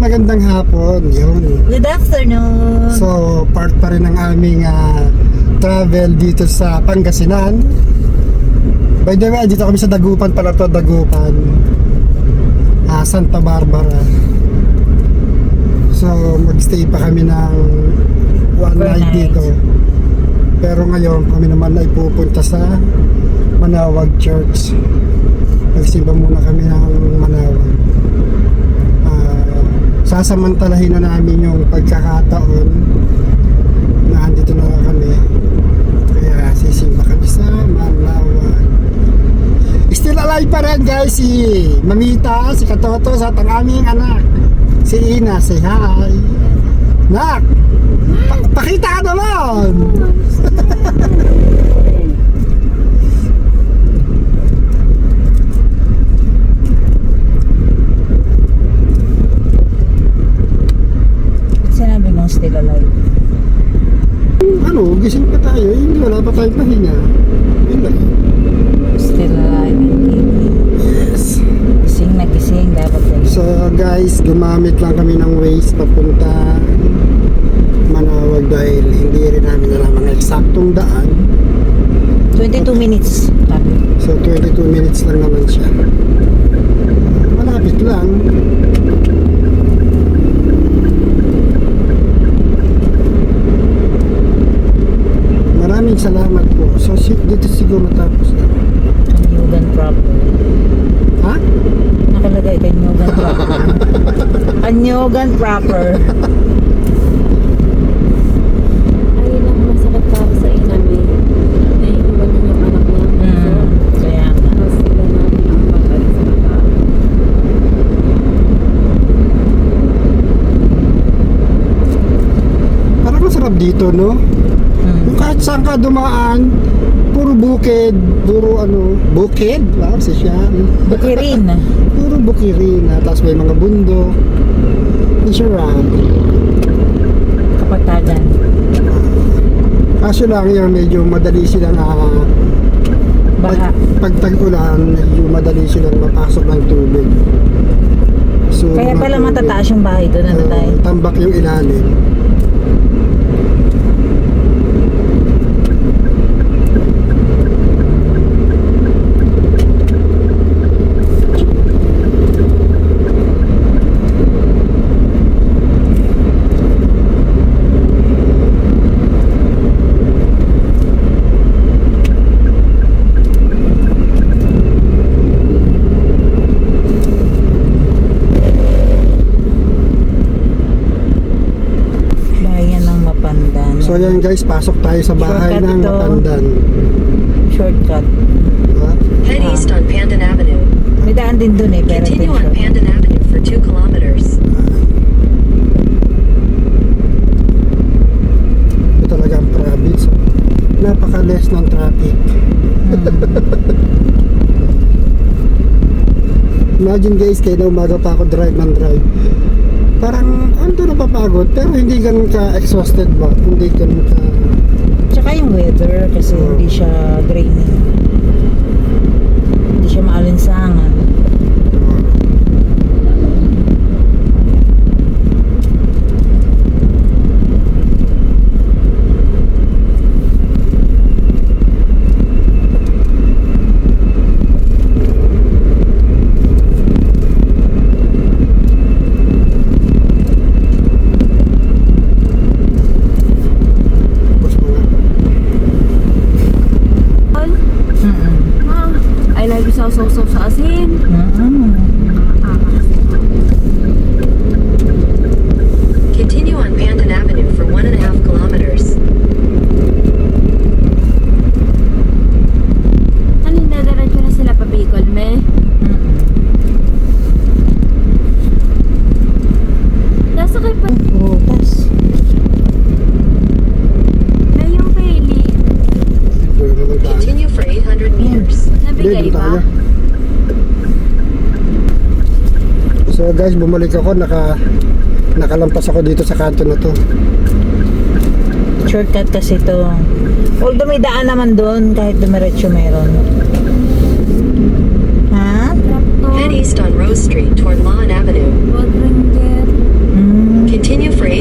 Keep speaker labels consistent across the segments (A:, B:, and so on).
A: magandang hapon. Yun.
B: Good afternoon.
A: So, part pa rin ng aming travel dito sa Pangasinan. By the way, dito kami sa Dagupan pala to, Dagupan. Santa Barbara. So, magstay pa kami ng one night dito. Pero ngayon, kami naman ay pupunta sa Manawag Church. Magsimba muna kami ng Manawag. Sasamantalahin na namin yung pagkakataon na andito na kami, kaya sisimba kami sa Manawag. Still alive pa rin guys si Mamita, si Katoto at ang aming anak si Ina. Say hi Nak, pakita ka naman.
B: Still alive.
A: Ano, gising pa tayo, hindi wala pa tayong pahinga. Yun lang.
B: Still alive and kicking.
A: Yes.
B: Gising na gising, dapat lang.
A: So guys, gumamit lang kami ng Waze papunta Manawag dahil hindi rin namin alam ang eksaktong daan.
B: 22 minutes.
A: So 22 minutes lang naman siya. Malapit lang. Maraming salamat po. So dito siguro matapos na.
B: Kanyugan proper.
A: Ha?
B: Nakalagay Kanyugan proper. Kanyugan proper.
C: Ayun lang masakit para sa inami. Naiiwan niya yung anak niya.
B: Kaya nga.
C: Tapos sila namin ang pagkalit sa bata.
A: Parang masarap dito, no? Yung kahit saan ka dumaan, puro bukid, puro bukid, wow, sosyal.
B: Bukirin.
A: Puro bukirin, tapos may mga bundok. Insurance.
B: Kapatagan.
A: Kaso lang yung medyo madali silang
B: Baha.
A: pag tag-ulan, medyo madali silang mapasok ng tubig. So,
B: Kaya pala matataas yung bahay doon. Ano tayo?
A: tambak yung ilalim. So yan guys, pasok tayo sa bahay
B: Shortcut
A: ng
B: ito.
A: Mapandan.
B: Shortcut.
A: Diba?
D: Head east on Pandan Avenue.
B: May daan din doon eh. Pero
D: Continue on
B: shortcut.
D: Pandan Avenue for 2 kilometers.
A: Ito talaga ang province. Napaka-less ng traffic. Imagine guys, kaya na umaga pa ako drive. Parang ando napapagod pero hindi ganun ka-exhausted ba? Hindi ganun ka...
B: Tsaka yung weather kasi hindi siya grainy. Hindi siya maalinsangan.
C: Ay, lagi sa sausaw sa asin.
D: Continue on Pandan Avenue for 1.5 kilometers.
C: Ano, nadaradyo na sila pa Bicol, me? Nasa kayo pa.
B: Butas.
C: Na yung Bailey.
A: Doon naman tayo.
D: Continue for 800 meters.
C: Nabigay
A: Doon
C: ba?
A: tayo. So guys, bumalik ako, nakalampas ako dito sa kanto na to.
B: Shortcut kasi to. Although may daan naman doon, kahit dumiretso meron. Ha?
C: Traptor.
D: Head east on Rose Street toward Lawn Avenue.
C: Road Ranger.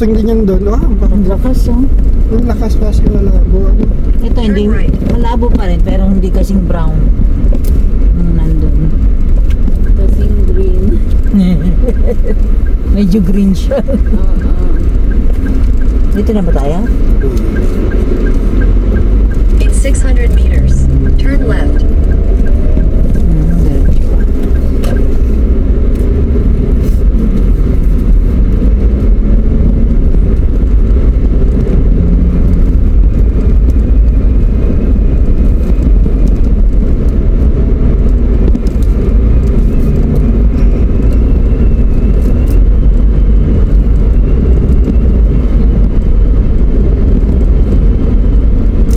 A: crossing din yan doon. Oh,
B: Ang lakas, oh.
A: ang lakas pa siya malabo. Ano?
B: Ito, hindi, malabo pa rin, pero hindi kasing brown. Nung nandun.
C: Kasing green.
B: Medyo green siya. Dito na ba tayo?
D: In 600 meters, turn left.
B: Diretso pa.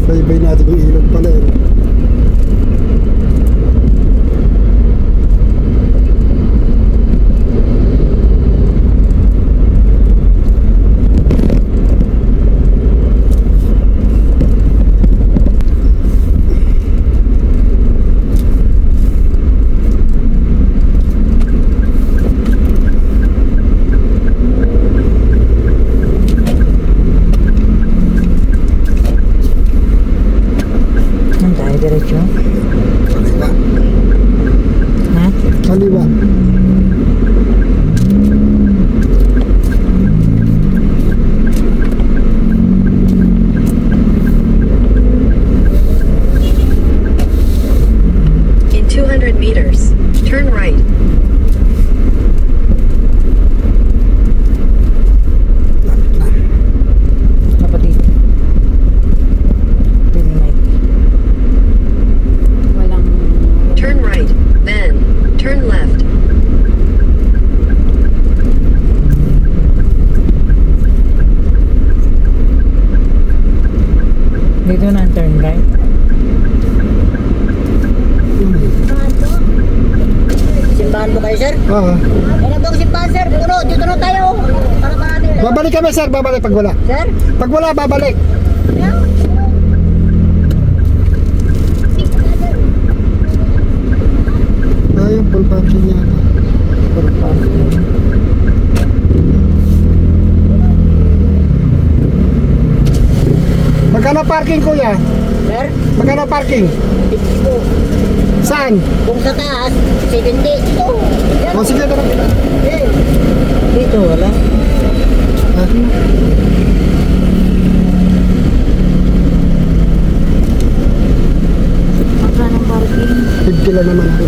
A: Baybay natin yung ilog pala eh.
B: Saan tayo? Diretso?
A: Kaliwa.
B: Ha?
A: Kaliwa.
D: In 200 meters, turn right.
A: Lapit na.
B: Dapat dito. Pinay.
C: Walang...
D: Turn right, then turn left.
B: Dito na ang turn right.
E: Simbahan mo kayo, sir?
A: Oo.
E: Wala bang simbahan, sir? Puno, dito na tayo. Para natin.
A: Babalik kami sir, babalik pag wala.
E: Sir?
A: Pag wala, babalik. Ayun, full parking niya.
B: Full parking.
A: Magkano parking kuya?
E: Sir?
A: Magkano parking?
E: 50 po.
A: Saan?
E: Kung sa taas, 70. Dito. Yan.
A: O sige, tara.
E: Eh,
B: Dito wala.
A: Ah,
C: Magkano ang parking?
A: 50 lang naman ako.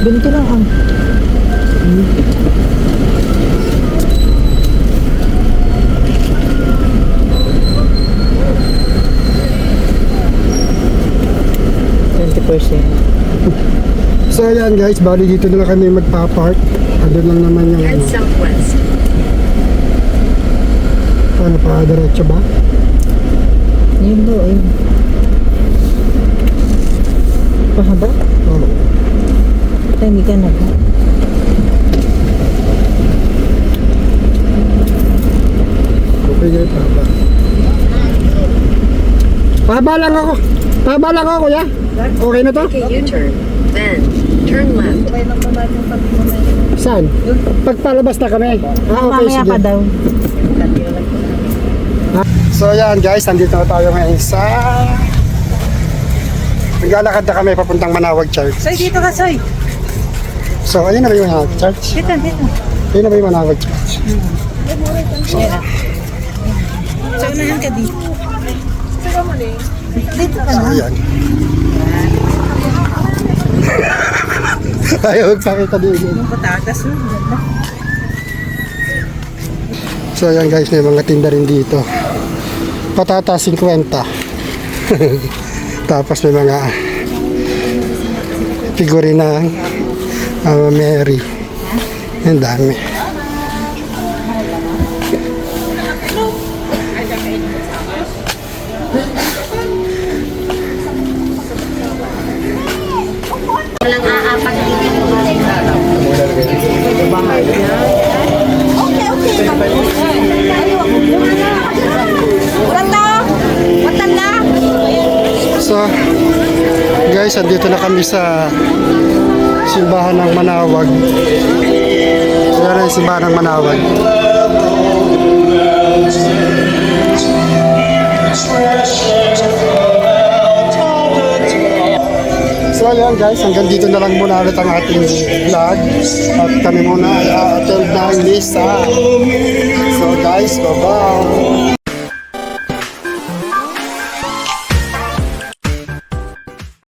B: Ganito lang ang.
A: So ayan guys, bali dito na lang kami magpa-park. Ano lang naman yung
D: Head
A: ano.
D: southwest.
A: Paano pa, diretso ba?
B: Yun do, ayun. Pahaba?
A: Oo.
B: Hindi ka na ba?
A: Okay guys, pahaba. Pahaba lang ako. Pahaba lang ako kuya. Okay na to?
D: Take a U-turn, then turn left.
A: Saan? Pagpalabas na kami. Ah, okay,
B: Mamaya
A: sige.
B: pa daw.
A: So ayan guys, nandito na tayo ngayon sa... Naglalakad na kami papuntang Manawag Church.
B: Soy, dito ka, Soy.
A: So ayun na ba yung Manawag Church?
B: Dito, dito.
A: Ayun na ba yung Manawag Church?
B: Yan na. So, unahan ka dito. Dito ka
A: So
B: na.
A: ayan. Ayaw magpakita dito.
B: Patatas, oh. Ganda.
A: So ayan guys, may mga tinda rin dito. Patatas 50. Tapos may mga figurina ng Mary. Ang dami.
E: walang aapak dito.
A: So guys, andito na kami sa simbahan ng Manawag. Yan ang simbahan ng Manawan. So ayan guys, hanggang dito na lang muna ulit ang ating vlog. At kami muna ay attend ng misa. So guys, bye-bye.